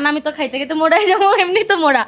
আমি তো খাইতে খেতে মোড়াই যাবো, এমনি তো মোড়া।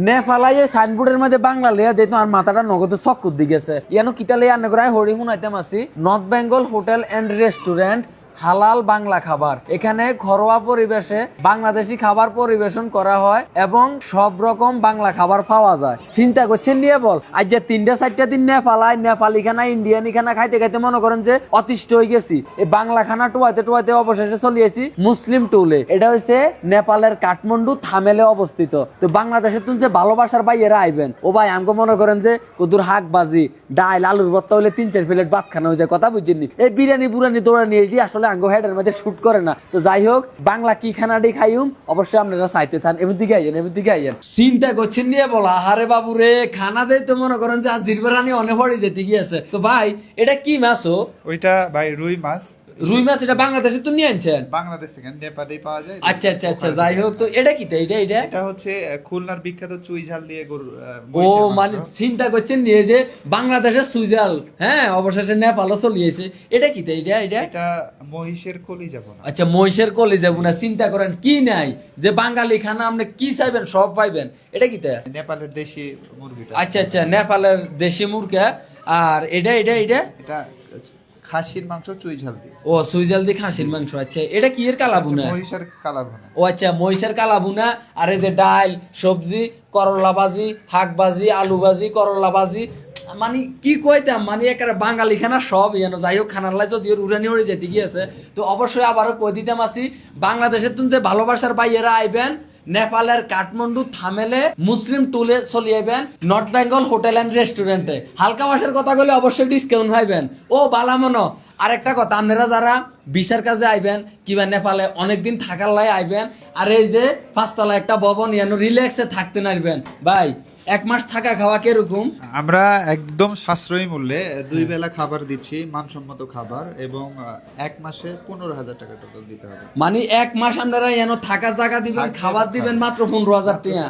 নেপালায় সাইনবোর্ডের মধ্যে বাংলা লেয়া দেখতো আর মাথাটা নগদ চক্কর দি গেছে ইয়ানো কিতা লেয়া আন্নগরায় হরি শুনাইতাম আছি north Bengal hotel and restaurant হালাল বাংলা খাবার। এখানে ঘরোয়া পরিবেশে বাংলাদেশি খাবার পরিবেশন করা হয় এবং সব রকম বাংলা খাবার পাওয়া যায়। চিন্তা করছেন নিয়ে বল আজ যে 3-4টা দিন নেপালায় নেপালি খানা ইন্ডিয়ানি খানা খাইতে খাইতে মনে করেন যে অতিষ্ঠ হয়ে গেছি। এই বাংলা খানা টুয়াইতে অবশেষে চলিয়েছি মুসলিম টুলে। এটা হচ্ছে নেপালের কাঠমান্ডু থামেলে অবস্থিত। তো বাংলাদেশে তুলতে ভালোবাসার ভাইয়েরা আইবেন ও ভাই আমাকে মনে করেন যে কদুর হাক বাজি ডাল আলুর ভর্তা হলে 3-4 প্লেট ভাত খানা হয়ে যায়। কথা বুঝছেন এই বিরিয়ানি বুরানি দৌড়ানি এটি আসলে আঙ্গো হেডের মধ্যে শুট করে না। তো যাই হোক বাংলা কি খানাটি খাইম অবশ্যই আপনারা চাইতে থান। এমন দিকে আইয়েন চিন্তা করছেন নিয়ে বলা আরে বাবু রে খানা দেয় তো মনে করেন যে আজ জিরবারানি অনেক পড়ে যেতে গিয়েছে। তো ভাই এটা কি মাছ? ওইটা ভাই রুই মাছ। রুই মাছ এটা বাংলাদেশে তো নিয়ে আনছেন? বাংলাদেশ থেকে নেপালেই পাওয়া যায়। আচ্ছা যাই হোক তো এটা কি এটা হচ্ছে খুলনার বিখ্যাত চুই ঝাল দিয়ে ও মানে চিন্তা করছেন নিয়ে যে বাংলাদেশের সুইজাল হ্যাঁ অবশেষে নেপালও চলিয়েছে। এটা কি এটা মহিষের কলিজা বোনা। আচ্ছা মহিষের কলিজা বোনা। চিন্তা করেন কি নাই যে বাঙালি খানা আপনি কি চাইবেন সব পাইবেন। এটা কি নেপালের দেশি মুরগিটা। আচ্ছা নেপালের দেশি মুরগা। আর এটা খাসির মাংস চুই ঝাল দিয়ে। ও সুইজাল দিয়ে খাসির মাংস। আচ্ছা এটা কি এর কালাবুনা? মহিষের কালাবুনা। ও আচ্ছা মহিষের কালাবুনা। আর এই যে ডাল সবজি করলা ভাজি শাক ভাজি আলু ভাজি করলা ভাজি মানে কি কইতাম মানে একেবারে বাঙালি খানা সব ইয়ানো। যাই হোক খানার লাই যদিও উড়ানি উড়ে যেতে গিয়েছে। তো অবশ্যই আবারও কই দিতাম আছি বাংলাদেশের তুমি যে ভালোবাসার ভাইয়েরা আইবেন নেপালের কাঠমান্ডু থামেলে মুসলিম টুলে চলিয়েবেন নর্থ বেঙ্গল হোটেল এন্ড রেস্টুরেন্টে। হালকা মাসের কথা বলে অবশ্যই ডিসকাউন্ট পাইবেন। ও বালা মনো আরেকটা কথা আপনারা যারা বিচার কাজে আইবেন কিংবা নেপালে অনেকদিন থাকার লাই আইবেন আর এই যে 5তলা একটা ভবন ইয়ানো রিল্যাক্সে থাকতে নারবেন ভাই 1 মাস থাকা খাওয়া কিরকম? আমরা একদম সাশ্রয়ী মূল্যে 2 বেলা খাবার দিচ্ছি মানসম্মত খাবার এবং 1 মাসে 15,000 টাকা টোটাল দিতে হবে। মানে 1 মাস আপনারা এনো থাকা জায়গা দিবেন খাবার দিবেন মাত্র 15,000 টাকা।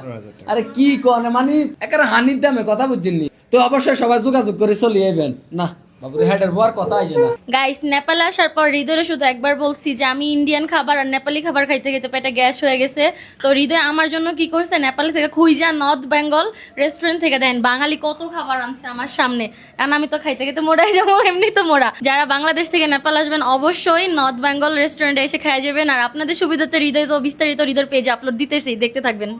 আরে কি কোন মানে একেবারে হানির দামে কথা বুঝছেন। তো অবশ্যই সবাই যোগাযোগ করে চলে যাবেন না বাবুরে হেডের বর কথা আইছে না। গাইস নেপালে আসার পর হৃদয় শুধু একবার বলছি যে আমি ইন্ডিয়ান খাবার আর নেপালি খাবার খাইতে খেতে পেটে গ্যাস হয়ে গেছে। তো হৃদয় আমার জন্য কি করছে নেপালি থেকে খুইজা নর্থ বেঙ্গল রেস্টুরেন্ট থেকে দেন বাঙালি কত খাবার আনছে আমার সামনে। কারণ আমি তো খাইতে খেতে মোড়াই যাবো, এমনি তো মোড়া। যারা বাংলাদেশ থেকে নেপাল আসবেন অবশ্যই নর্থ বেঙ্গল রেস্টুরেন্টে এসে খাই যাবেন। আর আপনাদের সুবিধাতে হৃদয় তো বিস্তারিত হৃদয়ের পেজে আপলোড দিতেছি, দেখতে থাকবেন।